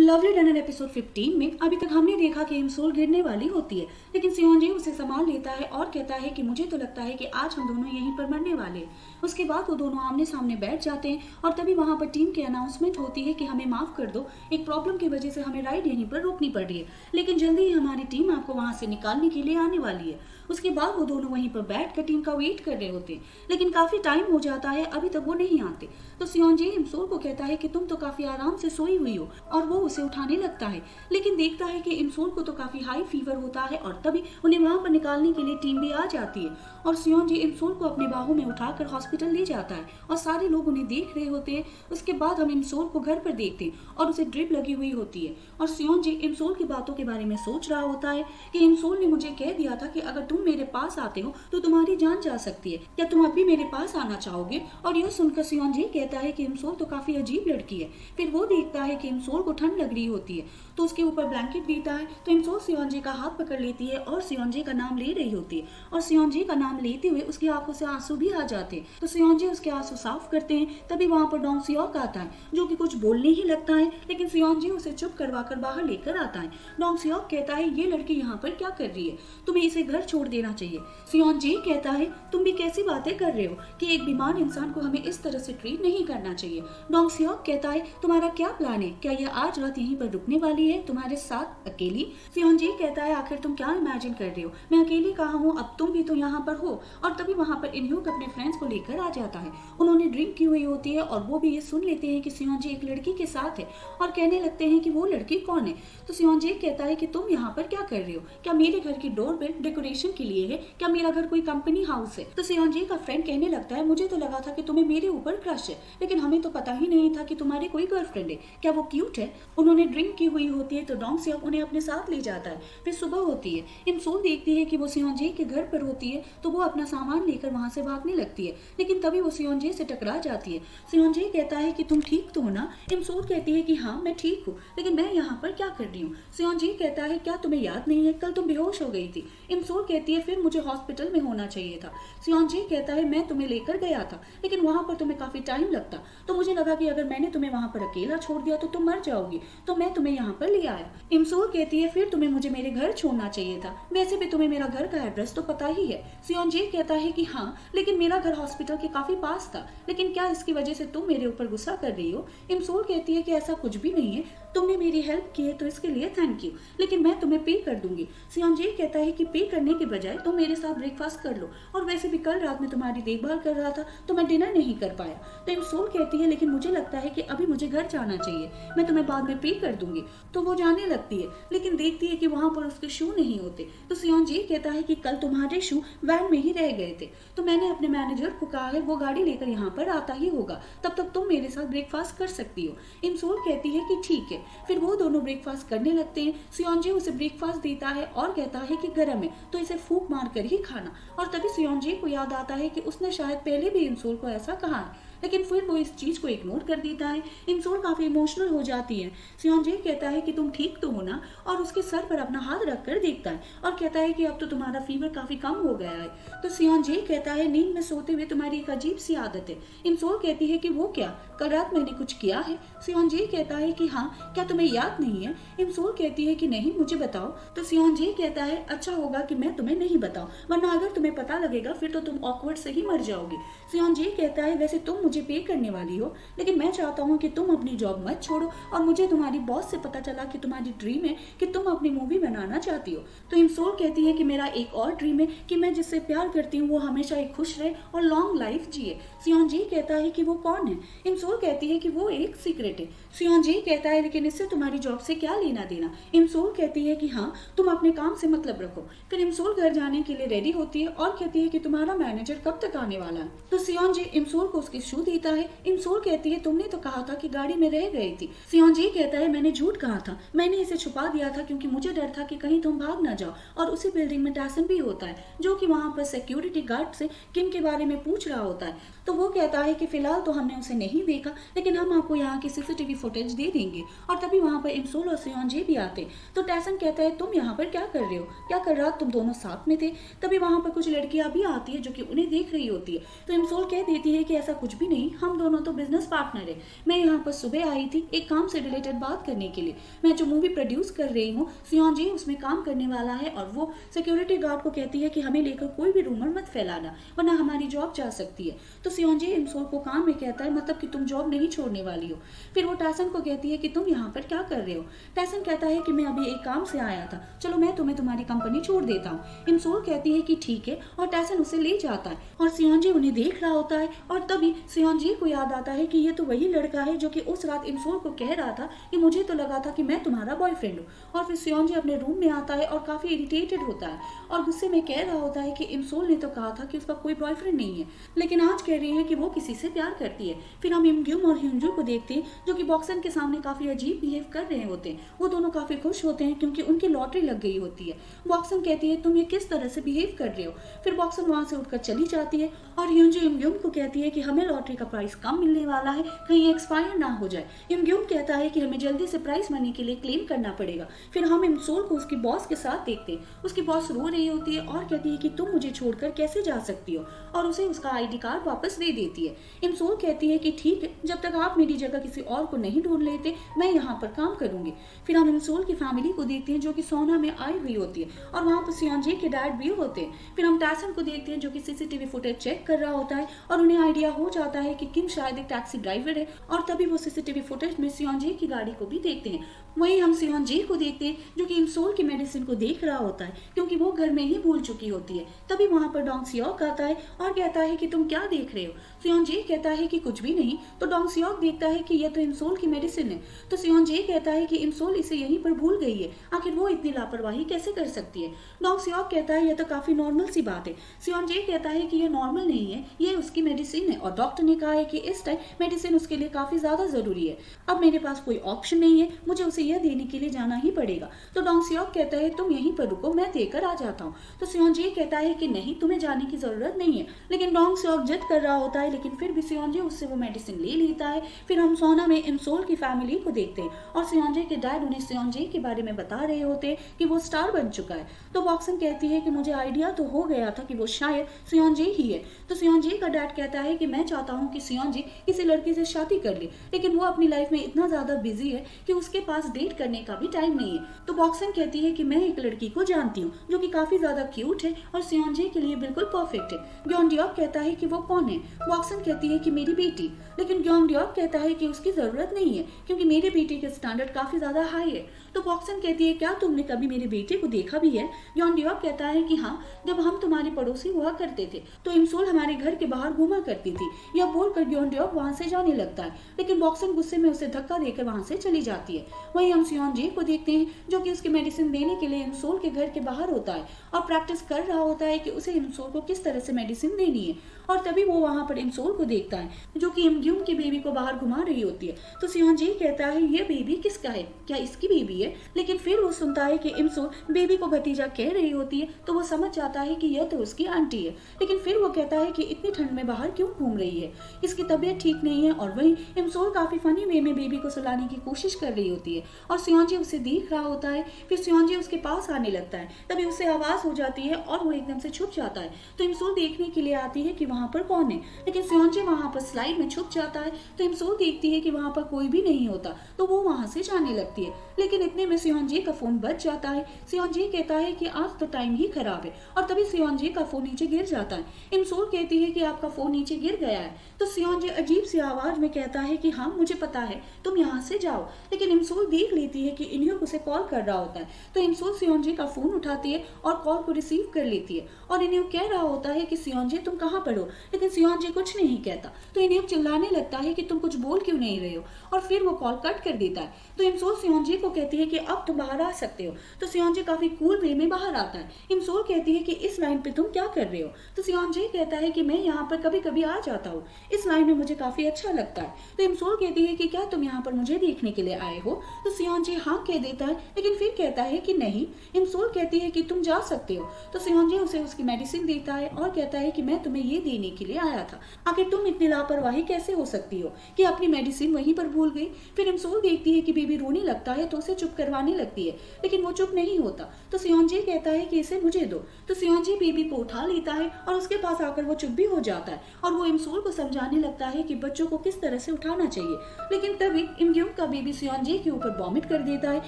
Lovely डनर episode 15 में अभी तक हमने देखा कि इमसोल गिरने वाली होती है, लेकिन सियोंजी उसे संभाल लेता है और कहता है कि मुझे तो लगता है कि आज हम दोनों यहीं पर मरने वाले हैं। उसके बाद वो दोनों आमने सामने बैठ जाते हैं और तभी वहां पर टीम की अनाउंसमेंट होती है कि हमें माफ कर दो, एक प्रॉब्लम की वजह से हमें राइड यहीं पर रोकनी पड़ रही है, लेकिन जल्दी ही हमारी टीम आपको वहां से निकालने के लिए आने वाली है। उसके बाद वो दोनों वहीं पर बैठ कर टीम का वेट कर रहे होते हैं, लेकिन काफी टाइम हो जाता है, अभी तक वो नहीं आते। तो सियोंजी इमसोल को कहता है कि तुम तो काफी आराम से सोई हुई हो, और वो उसे उठाने लगता है, लेकिन देखता है कि इमसोल को तो काफी हाई फीवर होता है और तभी उन्हें वहां पर निकालने के लिए टीम भी आ जाती है और सियोंजी इमसोल को अपने बाहों में उठाकर हॉस्पिटल ले जाता है और सारे लोग उन्हें देख रहे होते हैं। उसके बाद हम इमसोल को घर पर देखते हैं और उसे ड्रिप लगी हुई होती है और सियोंजी इमसोल की बातों के बारे में सोच रहा होता है कि इमसोल ने मुझे कह दिया था कि अगर तुम मेरे पास आते हो तो तुम्हारी जान जा सकती है, क्या तुम अभी मेरे पास आना चाहोगे? और यह सुनकर सियोंजी कहता है कि इमसोल तो काफी अजीब लड़की है। फिर वो देखता है कि इमसोल को ठंड लग रही होती है तो उसके ऊपर ब्लैंकेट देता है, तो इमसोल सियोंजी का हाथ पकड़ लेती है और सियोंजी का नाम ले रही होती है और सियोंजी का नाम लेते हुए उसकी आंखों से आंसू भी आ जाते हैं। तो सियोंजी उसके आंसू साफ करते हैं, तभी वहां पर डोंग सियोक आता है जो कि कुछ बोलने ही लगता है, लेकिन सियोंजी उसे चुप करवा कर बाहर लेकर आता है। डोंग सियोक कहता है ये लड़की यहाँ पर क्या कर रही है, तुम्हें इसे घर छोड़ देना चाहिए। सियोंजी कहता है तुम भी कैसी बातें कर रहे हो कि एक बीमार इंसान को हमें इस तरह से ट्रीट नहीं करना चाहिए। डोंग सियोक कहता है तुम्हारा क्या प्लान है, क्या यह आज रात यहीं पर रुकने वाली है तुम्हारे साथ अकेली? सियोंजी कहता है आखिर तुम क्या इमेजिन कर रहे हो, मैं अकेली कहाँ हूँ, अब तुम भी तो यहाँ पर हो। और तभी वहाँ पर इनह्यूक अपने फ्रेंड्स को लेकर आ जाता है, उन्होंने ड्रिंक की हुई होती है और वो भी ये सुन लेते हैं कि सियोंजी एक लड़की के साथ है और कहने लगते हैं कि वो लड़की कौन है। तो सियोंजी कहता है कि तुम यहाँ पर क्या कर रहे हो, क्या मेरे घर की डोर पे डेकोरेशन के लिए है, क्या मेरा घर कोई कंपनी हाउस है? तो सियोंजी का फ्रेंड कहने लगता है मुझे तो लगा था कि तुम्हें मेरे ऊपर क्रश है, लेकिन हमें तो पता ही नहीं था कि तुम्हारी कोई गर्लफ्रेंड है, क्या वो क्यूट है? उन्होंने ड्रिंक की हुई होती है तो डोंग सियोक उन्हें अपने साथ ले जाता है। फिर सुबह होती है, इमसोल देखती है कि वो सियोंजी के घर पर होती है तो वो अपना सामान लेकर वहां से भागने लगती है, लेकिन तभी वो सियोंजी से टकरा जाती है। सियोंजी कहता है कि तुम ठीक तो हो ना? इमसोल कहती है कि हाँ मैं ठीक हूँ, लेकिन मैं यहाँ पर क्या कर रही हूँ? सियोंजी कहता है क्या तुम्हें याद नहीं है, कल तुम बेहोश हो गई थी। इमसोल कहती है फिर मुझे हॉस्पिटल में होना चाहिए था। सियोंजी कहता है मैं तुम्हें लेकर गया था, लेकिन वहां पर तुम्हें काफी टाइम लगता, तो मुझे लगा कि अगर मैंने तुम्हें वहां पर अकेला छोड़ दिया तो तुम मर जाओगी, तो मैं तुम्हें यहाँ पर ले आया। इमसोल कहती है फिर तुम्हें मुझे मेरे घर छोड़ना चाहिए था, वैसे भी तुम्हें मेरा घर का एड्रेस तो पता ही है। सियोंजी कहता है कि हाँ, लेकिन मेरा घर हॉस्पिटल के काफी पास था, लेकिन क्या इसकी वजह से तुम मेरे ऊपर गुस्सा कर रही हो? इमसोल कहती है कि ऐसा कुछ भी नहीं है, तुमने मेरी हेल्प की है तो इसके लिए थैंक यू, लेकिन मैं तुम्हें पे कर दूंगी। सियोंजी कहता है कि पे करने के बजाय तुम मेरे साथ ब्रेकफास्ट कर लो, और वैसे भी कल रात में तुम्हारी देखभाल कर रहा था तो मैं डिनर नहीं कर पाया। तो इमसोल कहती है लेकिन मुझे लगता है कि अभी मुझे घर जाना चाहिए, मैं तुम्हें बाद में पे कर दूंगी। तो वो जाने लगती है, लेकिन देखती है कि वहां पर उसके शू नहीं होते। तो सियोंजी कहता है कि कल तुम्हारे शू वैन में ही रह गए थे, तो मैंने अपने मैनेजर को कहा है वो गाड़ी लेकर यहाँ पर आता ही होगा, तब तक तुम मेरे साथ ब्रेकफास्ट कर सकती हो। इमसोल कहती है कि ठीक है। फिर वो दोनों ब्रेकफास्ट करने लगते हैं। सियोंजी उसे ब्रेकफास्ट देता है और कहता है कि गर्म है तो इसे फूंक मार कर ही खाना, और तभी सियोंजी को याद आता है कि उसने शायद पहले भी इमसोल को ऐसा कहा है, लेकिन फिर वो इस चीज को इग्नोर कर देता है। इमसोल काफी इमोशनल हो जाती है। सियोंजी कहता है कि तुम ठीक तो हो ना, और उसके सर पर अपना हाथ रखकर देखता है और कहता है कि अब तो तुम्हारा फीवर काफी कम हो गया है। तो सियोंजी कहता है नींद में सोते हुए तुम्हारी एक अजीब सी आदत है। इमसोल कहती है कि वो क्या, कल रात मैंने कुछ किया है? सियोंजी कहता है कि हाँ, क्या तुम्हें याद नहीं है? इमसोल कहती है कि नहीं, मुझे बताओ। तो सियोंजी कहता है अच्छा होगा कि मैं तुम्हें नहीं बताऊं, वरना अगर तुम्हें पता लगेगा फिर तो तुम ऑकवर्ड से ही मर जाओगी। सियोंजी कहता है वैसे तुम मुझे पे करने वाली हो, लेकिन मैं चाहता हूँ कि तुम अपनी जॉब मत छोड़ो, और मुझे तुम्हारी बॉस से पता चला कि तुम्हारी ड्रीम है कि तुम अपनी मूवी बनाना चाहती हो। तो इमसोल कहती है कि मेरा एक और ड्रीम है कि मैं जिससे प्यार करती हूँ वो हमेशा एक खुश रहे और लॉन्ग लाइफ जिए। सियोंजी कहता है कि वो कौन है? इमसोल कहती है कि वो एक सीक्रेट है। सियोंजी कहता है लेकिन इससे तुम्हारी जॉब से क्या लेना देना? इमसोल कहती है कि हाँ, तुम अपने काम से मतलब रखो। फिर इमसोल घर जाने के लिए रेडी होती है और कहती है कि तुम्हारा मैनेजर कब तक आने वाला है? तो सियोंजी इमसोल को उसके शू देता है। इमसोल कहती है तुमने तो कहा था कि गाड़ी में रह गई थी। सियोंजी कहता है मैंने झूठ कहा था, मैंने इसे छुपा दिया था क्योंकि मुझे डर था कि कहीं तुम भाग ना जाओ। और उसी बिल्डिंग में टैसन भी होता है जो कि वहां पर सिक्योरिटी गार्ड से किम के बारे में पूछ रहा होता है। तो वो कहता है कि फिलहाल तो हमने उसे नहीं देखा, लेकिन हम आपको यहाँ की सीसीटीवी फुटेज दे देंगे। और तभी वहां पर इमसोल और सियोंजी भी आते। तो टैसन कहता है तुम यहाँ पर क्या कर रहे हो, क्या कर रहा तुम दोनों साथ में थे? तभी वहां पर कुछ लड़कियां भी आती है जो कि उन्हें देख रही होती है। तो इमसोल कह देती है कि ऐसा कुछ भी नहीं, हम दोनों तो बिजनेस पार्टनर है। मैं यहाँ पर सुबह आई थी एक काम से रिलेटेड बात करने के लिए। मैं जो मूवी प्रोड्यूस कर रही हूँ, सियोन जी उसमें काम करने वाला है और वो सिक्योरिटी गार्ड को कहती है कि हमें लेकर कोई भी रूमर मत फैलाना वरना हमारी जॉब जा सकती है। तो सियोन जी इमसोल को काम में कहता है मतलब कि तुम जॉब नहीं छोड़ने वाली हो। फिर वो टैसन को कहती है कि तुम यहाँ पर क्या कर रहे हो। टैसन कहता है कि मैं अभी एक काम से आया था, चलो मैं तुम्हें तुम्हारी कंपनी छोड़ देता हूँ। इमसोल कहती है कि ठीक है और टैसन उसे ले जाता है और सियोन जी उन्हें देख रहा होता है और तभी सियोन जी को याद आता है कि ये तो वही लड़का है जो कि उस रात इमसोल को कह रहा था कि मुझे तो लगा था कि मैं तुम्हारा बॉयफ्रेंड हूँ। और फिर सियोन जी अपने रूम में आता है और काफी इरिटेटेड होता है और गुस्से में कह रहा होता है कि इमसोल ने तो कहा था कि उसका कोई बॉयफ्रेंड नहीं है, लेकिन आज कह रही है कि वो किसी से प्यार करती है। फिर हम इमग्यूम और ह्यूंजू को देखते हैं जो कि बॉक्सन के सामने काफी अजीब बिहेव कर रहे होते हैं। वो दोनों काफी खुश होते हैं क्योंकि उनकी लॉटरी लग गई होती है। बॉक्सन कहती है तुम ये किस तरह से बिहेव कर रहे हो। फिर बॉक्सन वहां से उठकर चली जाती है और ह्यूंजू इमग्यूम को कहती है कि हमें लॉटरी का प्राइस कम मिलने वाला है, कहीं एक्सपायर ना हो जाए। इमग्यूम कहता है कि हमें जल्दी से प्राइस मनी के लिए क्लेम करना पड़ेगा। फिर हम इमसोल को उसकी बॉस के साथ देखते हैं। उसकी बॉस रो रही होती है और कहती है कि तुम मुझे छोड़कर कैसे जा सकती हो और उसे उसका आईडी कार्ड वापस दे देती है। इमसोल कहती है कि ठीक है, जब तक आप मेरी जगह किसी और को नहीं ढूंढ लेते मैं यहाँ पर काम करूंगी। फिर हम इमसोल की फैमिली को देखते हैं जो कि सोना में आई हुई होती है और वहाँ पर सियोन जी के डैड भी होते हैं। फिर हम टैसन को देखते हैं जो कि सीसीटीवी फुटेज चेक कर रहा होता है और उन्हें आइडिया हो जाता है कि किम शायद एक टैक्सी ड्राइवर है और तभी वो सीसीटीवी फुटेज में सियोन जी की गाड़ी को भी देखते हैं। वहीं हम सियोन जी को देखते हैं जो कि इमसोल की मेडिसिन को देख रहा होता है क्योंकि वो घर में ही भूल चुकी होती है। तभी वहां पर डोंग सियोक आता है और कहता है कि तुम क्या देख रहे हो। सियोन जी कहता है कि कुछ भी नहीं। तो डोंग सियोक देखता है कि यह तो इमसोल की मेडिसिन है। तो सियोन जी कहता है कि इमसोल इसे यहीं पर भूल गई है, आखिर वो इतनी लापरवाही कैसे कर सकती है। डोंग सियोक कहता है यह तो काफी नॉर्मल सी बात है। सियोन जी कहता है कि यह नॉर्मल नहीं है, ये उसकी मेडिसिन है और डॉक्टर ने कहा है कि इस टाइम मेडिसिन उसके लिए काफी ज्यादा जरूरी है। अब मेरे पास कोई ऑप्शन नहीं है, मुझे उसे यह देने के लिए जाना ही पड़ेगा। तो डोंग सियोक कहता है तुम यहीं पर रुको, मैं देकर आ जाता हूँ। तो सियोन जी कहता है कि नहीं, तुम्हें जाने की जरूरत नहीं है। लेकिन डोंग सियोक जिद कर रहा होता है, लेकिन फिर भी सियोन जी उससे वो मेडिसिन ले लेता है। फिर हम सोना में इमसोल की फैमिली को देखते हैं और सियोन जी के डैड उन्हें सियोन जी के बारे में बता रहे होते हैं कि वो स्टार बन चुका है। तो बॉक्सन कहती है कि मुझे आइडिया तो हो गया था कि वो शायद सियोन जी ही है। तो सियोन जी का डैड कहता है कि मैं चाहता हूँ कि सियोन जी किसी लड़की से शादी कर ले, लेकिन वो अपनी लाइफ में इतना ज्यादा बिजी है कि उसके पास डेट करने का भी टाइम नहीं है। तो बॉक्सन कहती है कि मैं एक लड़की को जानती हूँ जो कि काफी ज्यादा क्यूट है और सियोन जी के लिए बिल्कुल परफेक्ट है। ग्योंडियोक कहता है कि वो कौन है। बॉक्सन कहती है कि मेरी बेटी। लेकिन ग्योंडियोक कहता है कि उसकी जरूरत नहीं है क्योंकि मेरे बेटे के स्टैंडर्ड काफी ज्यादा हाई है। तो बॉक्सन कहती है क्या तुमने कभी मेरे बेटे को देखा भी है। ग्योंडियोक कहता है कि हाँ, जब हम तुम्हारे पड़ोसी हुआ करते थे तो इमसोल हमारे घर के बाहर घूमा करती थी। यह बोलकर ग्योंडियोक वहां से जाने लगता है, लेकिन बॉक्सन गुस्से में उसे धक्का देकर वहां से चली जाती है। वहीं हम सियोन जी को देखते हैं जो कि उसकी मेडिसिन देने के लिए इमसोल के घर के बाहर होता है और प्रैक्टिस कर रहा होता है कि उसे इमसोल को किस तरह से मेडिसिन देनी है। और तभी वो वहां पर इमसोल को देखता है जो कि इमग्यूम की बेबी को बाहर घुमा रही होती है। तो सियोन जी कहता है ये बेबी किसका है, क्या इसकी बेबी है। लेकिन फिर वो सुनता है कि इमसोल बेबी को भतीजा कह रही होती है तो वो समझ जाता है कि यह तो उसकी आंटी है। लेकिन फिर वो कहता है कि इतनी ठंड में बाहर क्यों घूम रही है, इसकी तबीयत ठीक नहीं है। और वहीं इमसोल काफी फनी वे में बेबी को सुलाने की कोशिश कर रही होती है और सियोन जी उसे देख रहा होता है। फिर सियोन जी उसके पास आने लगता है, तभी उसे आवाज हो जाती है और वो एकदम से छुप जाता है। तो इमसोल देखने के लिए आती है कि वहां पर कौन है, लेकिन सियोन जी वहां पर स्लाइड में छुप जाता है। तो इमसोल देखती है कि वहां पर कोई भी नहीं होता तो वो वहां से जाने लगती है। लेकिन इतने में सियोन जी का फोन बज जाता है। सियोन जी कहता है कि आज तो टाइम ही खराब है और तभी सियोन जी का फोन नीचे गिर जाता है। इमसोल कहती है कि आपका फोन नीचे गिर गया है। तो सियोन जी अजीब सी आवाज में कहता है कि हाँ मुझे पता है, तुम यहाँ से जाओ। लेकिन इमसोल देख लेती है कि इन्हें उसे कॉल कर रहा होता है। तो इमसोल सियोन जी का फोन उठाती है और कॉल को रिसीव कर लेती है और इन्हें कह रहा होता है कि सियोन जी तुम कहाँ पर हो। लेकिन सियोन जी कुछ नहीं कहता तो इन्हें चिल्लाने लगता है कि तुम कुछ बोल क्यों नहीं रहे हो और फिर वो कॉल कट कर देता है। तो इमसोल सियोन जी को कहती है कि अब तुम बाहर आ सकते हो। तो सियोन जी काफी कूल वे में बाहर आता है। इमसोल कहती है कि इस लाइन पे तुम क्या कर रहे हो। तो सियोन जी कहता है कि मैं यहाँ पर कभी कभी आ जाता हूँ, इस लाइन में मुझे काफी अच्छा लगता है। तो इमसोल कहती है कि क्या तुम यहाँ पर मुझे देखने के लिए आए हो। तो सियोन जी हाँ कह देता है, लेकिन फिर कहता है कि नहीं। इमसोल कहती है कि तुम जा सकते हो। तो सियोन जी उसे उसकी मेडिसिन देता है और कहता है कि मैं तुम्हें ये लेने के लिए आया था। आखिर तुम इतनी लापरवाही कैसे हो सकती हो कि अपनी मेडिसिन वहीं पर भूल गई। फिर इमसोल देखती है कि बेबी रोने लगता है तो उसे चुप करवाने लगती है, लेकिन वो चुप नहीं होता। तो सियोंजे कहता है कि इसे मुझे दो। तो सियोंजे बेबी को उठा लेता है और उसके पास आकर वो चुप भी हो जाता है और वो इमसोल को समझाने लगता है कि बच्चों को किस तरह से उठाना चाहिए। लेकिन तभी इमग्यूम का बेबी सियोंजे के ऊपर वॉमिट कर देता है।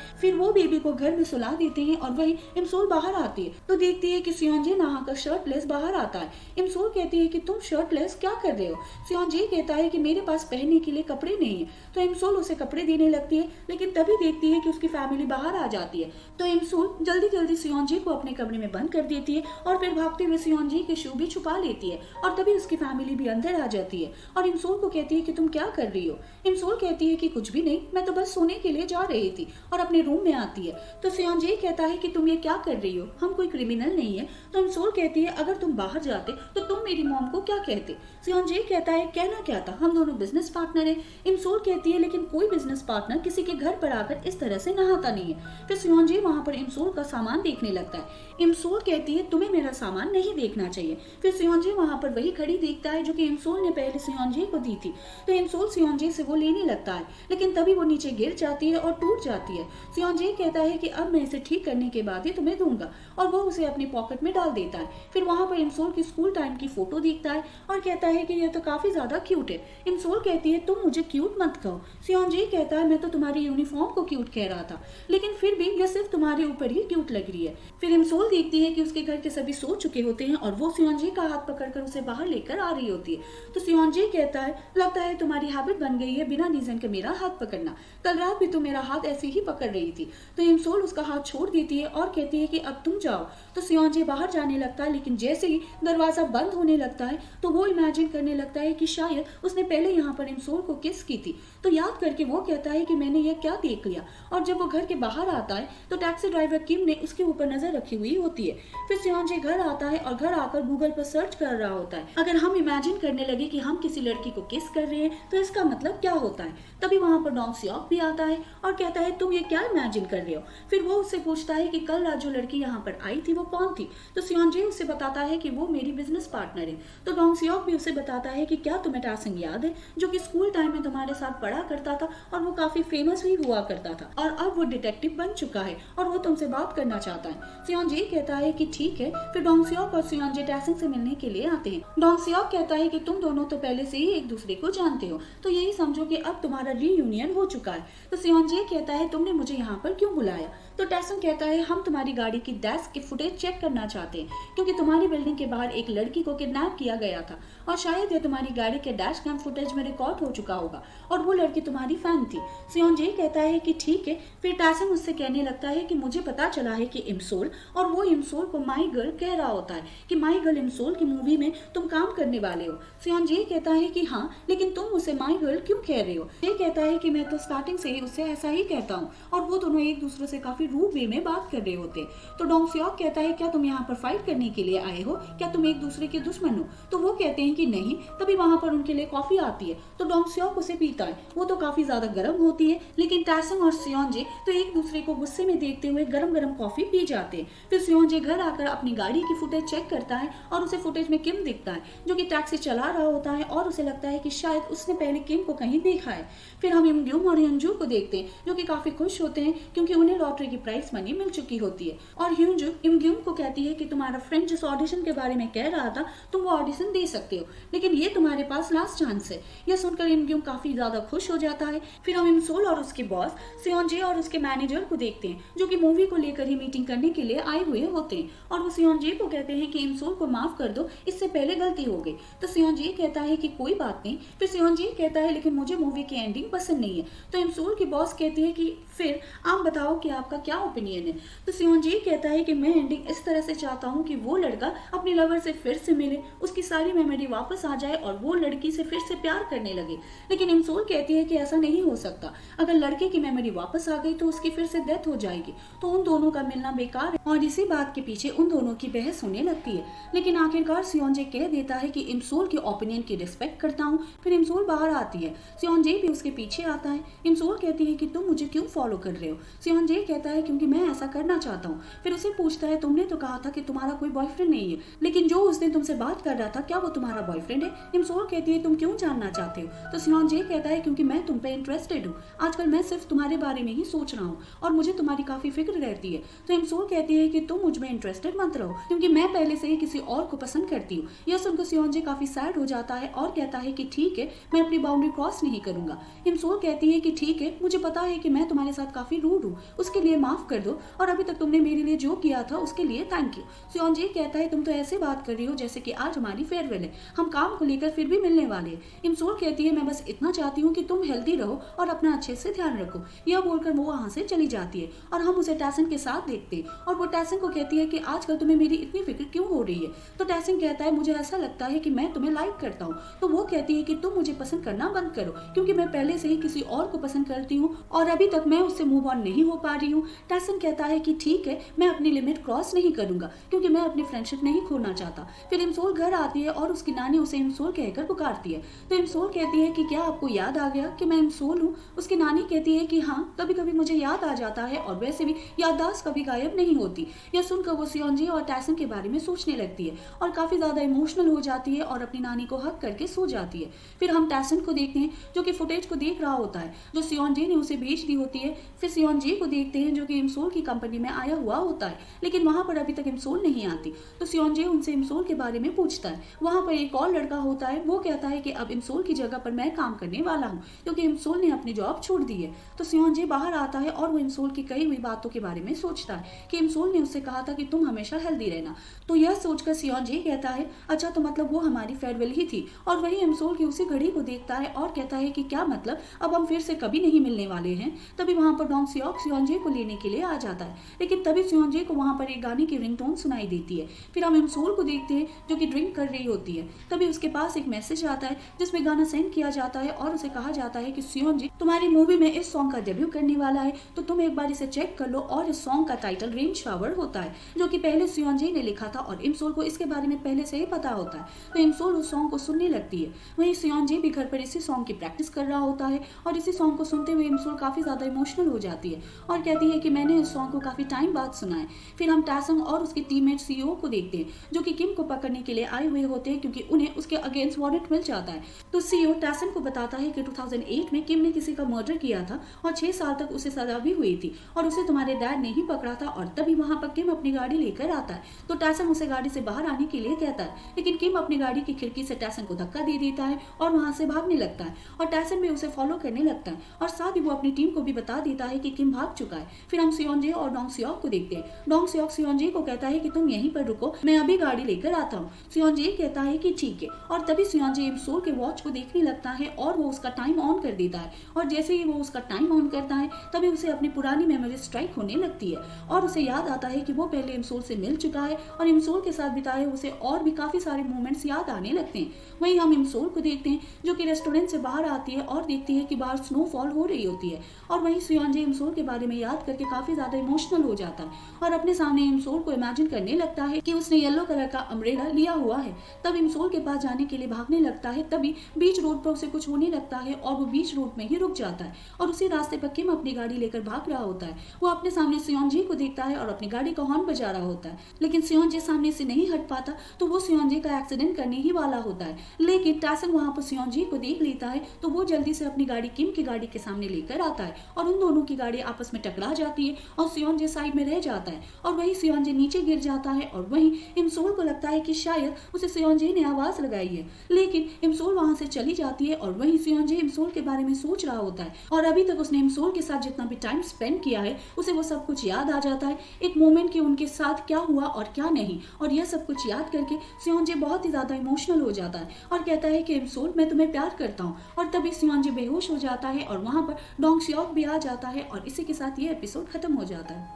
फिर वो बेबी को घर में सुला देते हैं और वही इमसोल बाहर आती है तो देखती है कि सियोंजे नहाकर शर्टलेस बाहर आता है। इमसोल कहती है कि तुम शर्टलेस क्या कर रहे हो। सियोंजे कहता है कि मेरे पास पहनने के लिए कपड़े नहीं है। तो इमसोल उसे कपड़े देने लगती है, लेकिन तभी देखती है कि उसकी फैमिली बाहर आ जाती है। तो इमसोल जल्दी जल्दी सियोंजे को अपने कमरे में बंद कर देती है और फिर भागते हुए सियोंजे के शू भी छुपा लेती है और तभी उसकी फैमिली भी अंदर आ जाती है और इमसोल को कहती है कि तुम क्या कर रही हो। इमसोल कहती है कि कुछ भी नहीं, मैं तो बस सोने के लिए जा रही थी और अपने रूम में आती है। तो सियोंजे कहता है कि तुम ये क्या कर रही हो, हम कोई क्रिमिनल नहीं है। तो इमसोल कहती है अगर तुम बाहर जाते तो तुम मेरी मॉम को क्या कहते। सियोंजे कहता है कहना क्या था, हम दोनों बिजनेस पार्टनर हैं। इमसोल कहती है लेकिन कोई बिजनेस पार्टनर किसी के घर पर आकर इस तरह से नहाता नहीं है। फिर सियोंजे वहां पर इमसोल का सामान देखने लगता है। इमसोल कहती है तुम्हें मेरा सामान नहीं देखना चाहिए। फिर सियोंजे वहां पर वही घड़ी देखता है जो कि इमसोल ने पहले सियोंजे को दी थी। तो इमसोल सियोंजे से वो लेने लगता है, लेकिन तभी वो नीचे गिर जाती है और टूट जाती है। सियोंजे कहता है कि अब मैं इसे ठीक करने के बाद ही तुम्हें दूंगा और वो उसे अपनी पॉकेट में डाल देता है। फिर वहां पर इमसोल की स्कूल टाइम की फोटो देखता है और कहता है कि यह तो काफी ज्यादा क्यूट है। इमसोल कहती है तुम मुझे क्यूट मत कहो। सियोंजे कहता है मैं तो तुम्हारी यूनिफॉर्म को क्यूट कह रहा था, लेकिन फिर भी यह सिर्फ तुम्हारे ऊपर ही क्यूट लग रही है। फिर इमसोल देखती है कि उसके घर के सभी सो चुके होते हैं और वो सियोंजे का हाथ पकड़कर उसे बाहर लेकर आ रही होती है। तो सियोंजे कहता है लगता है तुम्हारी हैबिट बन गई है बिना रीजन के मेरा हाथ पकड़ना, कल रात भी तुम मेरा हाथ ऐसे ही पकड़ रही थी। तो इमसोल उसका हाथ छोड़ देती है और कहती है कि अब तुम जाओ। तो सियोंजे बाहर जाने लगता है, लेकिन जैसे ही दरवाजा बंद होने लगता है तो वो इमेजिन करने लगता है कि शायद उसने पहले यहाँ पर इमसोल को किस की थी। तो याद करके वो कहता है कि मैंने यह क्या देख लिया। और जब वो घर के बाहर आता है तो टैक्सी ड्राइवर किम ने उसके ऊपर नजर रखी हुई होती है। फिर सियोंजे घर आता है और घर आकर गूगल पर सर्च कर रहा होता है अगर हम इमेजिन करने लगे कि हम किसी लड़की को किस कर रहे हैं तो इसका मतलब क्या होता है। तभी वहां पर डोंग सियोक भी आता है और कहता है तुम ये क्या इमेजिन कर रहे हो। फिर वो उससे पूछता है कि कल रात जो लड़की यहाँ पर आई थी वो कौन थी। तो सियोंजे उससे बताता है कि वो मेरी बिजनेस पार्टनर है। तो डोंग सियोक भी उसे बताता है कि क्या तुम्हें टासिंग याद है जो कि स्कूल टाइम में तुम्हारे साथ पढ़ा करता था और वो काफी फेमस भी हुआ करता था और अब वो डिटेक्टिव बन चुका है और वो तुमसे बात करना चाहता है। सियोंजे कहता है कि ठीक है। फिर डोंग सियोक और सियोंजे टासिंग से मिलने के लिए आते हैं। डोंग सियोक कहता है कि तुम दोनों तो पहले से ही एक दूसरे को जानते हो, तो यही समझो कि अब तुम्हारा रीयूनियन हो चुका है। तो सियोंजे कहता है तुमने मुझे यहाँ पर क्यों बुलाया। तो टैसंग कहता है हम तुम्हारी गाड़ी की डैश की फुटेज चेक करना चाहते हैं क्योंकि तुम्हारी बिल्डिंग के बाहर एक लड़की को किडनैप किया गया था और शायद ये तुम्हारी गाड़ी के डैश कैम फुटेज में रिकॉर्ड हो चुका होगा और वो लड़की तुम्हारी फैन थी। सियोंजे कहता है कि ठीक है। फिर टैसंग उससे कहने लगता है कि मुझे पता चला है कि इमसोल, और वो इमसोल को माई गर्ल कह रहा होता है कि माई गर्ल इमसोल की मूवी में तुम काम करने वाले हो। सियोंजे कहता है कि हाँ, लेकिन तुम उसे माई गर्ल क्यों कह रहे हो। ये कहता है कि मैं तो स्टार्टिंग से ही उससे ऐसा ही कहता हूँ और वो दोनों एक दूसरे से काफी रूड वे में बात कर रहे होते। तो डोंग सियोक कहता है क्या तुम यहाँ पर फाइट करने के लिए आए हो, क्या तुम एक दूसरे के दुश्मन हो। तो वो कहते हैं कि नहीं। तभी वहां पर उनके लिए कॉफी आती है तो डोंग सियोक उसे पीता है। वो तो काफी ज्यादा गर्म होती है, लेकिन टैसंग और सियोंजे तो एक दूसरे को गुस्से में देखते हुए गरम गरम कॉफी पी जाते हैं। फिर सियोंजे घर आकर अपनी गाड़ी की फुटेज चेक करता है और उसे फुटेज में किम दिखता है जो कि टैक्सी चला रहा होता है और उसे लगता है कि शायद उसने पहले किम को कहीं देखा है। फिर हम इमग्यूम और ह्यूंजू को देखते हैं जो कि काफी खुश होते हैं क्योंकि उन्हें लॉटरी की प्राइस मनी मिल चुकी होती है। और ह्यूंजू इमग्यूम को कहती है कि तुम्हारा फ्रेंड जिस ऑडिशन के बारे में कह रहा था तुम वो ऑडिशन दे सकते हो, लेकिन ये तुम्हारे पास लास्ट चांस है। यह सुनकर इमग्यूम काफी ज्यादा खुश हो जाता है। फिर हम इमसोल और उसके बॉस सियोंजे और उसके मैनेजर को देखते हैं जो कि मूवी को लेकर ही मीटिंग करने के लिए आए हुए होते हैं और वो सियोंजे को कहते हैं कि इमसोल को माफ कर दो, इससे पहले गलती हो गई। तो सियोंजे कहता है कि कोई बात नहीं। फिर सियोंजे कहता है लेकिन मुझे मूवी की एंडिंग पसंद नहीं है। तो इमसोल की बॉस कहती है कि फिर आप बताओ कि आपका क्या ओपिनियन है। तो सियोंजे कहता है कि मैं एंडिंग इस तरह से चाहता हूँ कि वो लड़का अपने लवर से फिर से मिले, उसकी सारी मेमोरी वापस आ जाए और वो लड़की से फिर से प्यार करने लगे। लेकिन इमसोल कहती है कि ऐसा नहीं हो सकता, अगर लड़के की मेमोरी वापस आ गई तो उसकी फिर से डेथ हो जाएगी, तो उन दोनों का मिलना बेकार है। और इसी बात के पीछे उन दोनों की बहस होने लगती है। लेकिन आखिरकार सियोंजे कह देता है कि इमसोल के ओपिनियन की रिस्पेक्ट करता हूँ। फिर इमसोल बाहर आती है, सियोंजे भी उसके पीछे आता है। इमसोल कहती है कि तुम मुझे क्यों फॉलो कर रहे हो। सियोंजे कहता है क्योंकि मैं ऐसा करना चाहता हूँ। फिर उसे पूछता है तुमने तो कहा था कि तुम्हारा कोई बॉयफ्रेंड नहीं है, लेकिन जो उस दिन तुमसे बात कर कर रहा था क्या वो तुम्हारा बॉयफ्रेंड है। इमसोल कहती है तुम क्यों जानना चाहते हो। तो सियोन जे कहता है क्योंकि मैं तुम पे इंटरेस्टेड हूँ, आजकल मैं सिर्फ तुम्हारे बारे में ही सोच रहा हूँ और मुझे तुम्हारी काफी फिक्र रहती है। तो इमसोल कहती है कि तुम मुझ में इंटरेस्टेड मत रहो क्योंकि मैं पहले से ही किसी और को पसंद करती हूँ। यह सुनकर सियोन जे काफी सैड हो जाता है और कहता है कि ठीक है, मैं अपनी बाउंड्री क्रॉस नहीं करूंगा। इमसोल कहती है कि ठीक है, मुझे पता है कि मैं तुम्हारे साथ काफी रूड हूँ, उसके लिए माफ कर दो और अभी तक तुमने मेरे लिए जो किया था उसके लिए थैंक यू। सियोन जे कहता है तुम तो ऐसे बात कर रही हो जैसे कि आज हमारी फेयरवेल है, हम काम को लेकर फिर भी मिलने वाले हैं। इमसोल कहती है मैं बस इतना चाहती हूँ कि तुम हेल्दी रहो और अपना अच्छे से ध्यान रखो। यह बोलकर वो वहां से चली जाती है और हम उसे टैसन के साथ देखते हैं और वो टैसन को कहती है कि आजकल तुम्हें मेरी इतनी फिक्र क्यों हो रही है। तो टैसन कहता है मुझे ऐसा लगता है कि मैं तुम्हें लाइक करता हूँ। तो वो कहती है कि तुम मुझे पसंद करना बंद करो क्योंकि मैं पहले से ही किसी और को पसंद करती हूँ और अभी तक मैं उससे मूव ऑन नहीं हो पा रही हूँ। टैसन कहता है कि ठीक है, मैं अपनी लिमिट क्रॉस नहीं करूंगा क्योंकि मैं अपनी फ्रेंडशिप नहीं खोना चाहता। फिर इमसोल घर आती है और उसकी नानी उसे इमसोल कहकर पुकारती है। तो इमसोल कहती है कि क्या आपको याद आ गया कि मैं इमसोल हूँ। उसकी नानी कहती है कि हाँ, कभी कभी मुझे याद आ जाता है और वैसे भी याददाश्त कभी गायब नहीं होती। यह सुनकर वो सियोन जे और टैसन के बारे में सोचने लगती है और काफी ज्यादा इमोशनल हो जाती है और अपनी नानी को हक करके सो जाती है। फिर हम टैसन को देखते हैं जो कि फुटेज को देख रहा होता है जो सियोन जे ने उसे भेज दी होती है। फिर सियोन जे को देखते हैं जो कि इमसोल की कंपनी में आया हुआ होता है, लेकिन वहां पर अभी तक इमसोल नहीं आती। तो सियोन जे उनसे इमसोल के बारे में पूछता है। वहां पर एक और लड़का होता है, वो कहता है कि अब इमसोल की जगह पर मैं काम करने वाला हूँ क्योंकि इमसोल ने अपनी जॉब छोड़ दी है। तो सियोन जे बाहर आता है और वो इमसोल की कई हुई बातों के बारे में सोचता है कि इमसोल ने उससे कहा था कि तुम हमेशा हेल्दी रहना। तो यह सोचकर सियोन जे कहता है अच्छा, तो मतलब वो हमारी फेयरवेल ही थी। और वही इमसोल की उसी घड़ी को देखता है और कहता है कि क्या मतलब, अब हम फिर से कभी नहीं मिलने वाले हैं। तभी वहां पर डोंग सियोक सियोन जे को लेने के लिए आ जाता है, लेकिन तभी सियोन जे को वहां पर एक गाने की रिंगटोन सुनाई देती है। फिर हम इमसोल को देखते हैं जो कि ड्रिंक कर रही होती है। तभी उसके पास एक मैसेज आता है जिसमें गाना सेंड किया जाता है और उसे कहा जाता है कि सियोन जी, तुम्हारी मूवी में इस सॉन्ग का डेब्यू करने वाला है, तो तुम एक बार इसे चेक कर लो। और इस सॉन्ग का टाइटल रेन शावर होता है जो कि पहले सियोन जी ने लिखा था और इमसोल को इसके बारे में पहले से ही पता होता है। तो इमसोल उस सॉन्ग को सुनने लगती है। वहीं सियोन जी भी घर पर इसी सॉन्ग की प्रैक्टिस कर रहा होता है और इसी सॉन्ग को सुनते हुए इमसोल काफी ज्यादा इमोशनल हो जाती है और कहती है कि मैंने इस सॉन्ग को काफी टाइम बाद सुना है। फिर हम टैसंग और उसके टीममेट सीईओ को देखते हैं जो कि किम को पकड़ने के लिए आए हुए होते हैं क्योंकि उन्हें उसके अगेंस्ट वारंट मिल जाता है। तो सीईओ टैसन को बताता है कि 2008 में किम ने किसी का मर्डर किया था और 6 साल तक उसे सजा भी हुई थी और उसे तुम्हारे डैड ने ही पकड़ा था। और तभी वहां पर किम अपनी गाड़ी लेकर आता है। तो टैसन उसे गाड़ी से बाहर आने के लिए कहता है, लेकिन किम अपनी गाड़ी की खिड़की से टैसन को धक्का दे देता है और वहां से भागने लगता है और टैसन भी उसे फॉलो करने लगता है और साथ ही वो अपनी टीम को भी बता देता है कि किम भाग चुका है। फिर हम सियोन जे और डोंग सियोक को देखते हैं। डोंग सियोक सियोन जे को कहता है कि तुम यहीं पर रुको, मैं अभी गाड़ी लेकर आता हूँ। सियोन जे कहता है कि ठीक है और तभी सियोन जे इमसोल के वॉच को देखने लगता है और वो उसका टाइम ऑन कर देता है और जैसे ही वो उसका टाइम ऑन करता है तभी उसे अपनी पुरानी मेमोरी स्ट्राइक होने लगती है और उसे याद आता है कि वो पहले इमसोल से मिल चुका है और इमसोल के साथ बिताए उसे और भी काफी सारे मोमेंट्स याद आने लगते हैं। वहीं हम इमसोल को देखते हैं जो कि रेस्टोरेंट से बाहर आती है और देखती है कि बाहर स्नोफॉल हो रही होती है और वहीं सियोन जे इमसोल के बारे में याद करके काफी ज्यादा इमोशनल हो जाता है और अपने सामने इमसोल को इमेजिन करने लगता है कि उसने येलो कलर का अम्ब्रेला लिया हुआ है। तब इमसोल के पास जाने के लिए भागने लगता है। तभी बीच रोड पर उसे कुछ होने लगता है और वो बीच रोड में ही रुक जाता है और उसी रास्ते पर किम अपनी गाड़ी लेकर भाग रहा होता है। वो अपने सामने सियोन जे को देखता है और अपनी गाड़ी का हॉर्न बजा रहा होता है, लेकिन सियोन जे सामने से नहीं हट पाता तो वो सियोन जे का एक्सीडेंट करने ही वाला होता है। लेकिन टैसन वहां पर सियोन जे को देख लेता है तो वो जल्दी से अपनी गाड़ी किम की गाड़ी के सामने लेकर आता है और उन दोनों की गाड़ी आपस में टकरा जाती है और सियोन जे साइड में रह जाता है और वही सियोन जे नीचे गिर जाता है और वहीं इमसोल को लगता है कि शायद उसे सियोन जे ने आवाज लगाई है, लेकिन इमसोल वहां से चली जाती है और वहीं सियोन जे इमसोल के बारे में सोच रहा होता है और अभी तक उसने इमसोल के साथ जितना भी टाइम स्पेंड किया है उसे वो सब कुछ याद आ जाता है, एक मोमेंट कि उनके साथ क्या हुआ और क्या नहीं। और यह सब कुछ याद करके सियोन जे बहुत ही ज्यादा इमोशनल हो जाता है और कहता है कि इमसोल, मैं तुम्हें प्यार करता हूँ। और तभी सियोन जे बेहोश हो जाता है और वहां पर डोंग सियोक भी आ जाता है और इसी के साथ ये एपिसोड खत्म हो जाता है।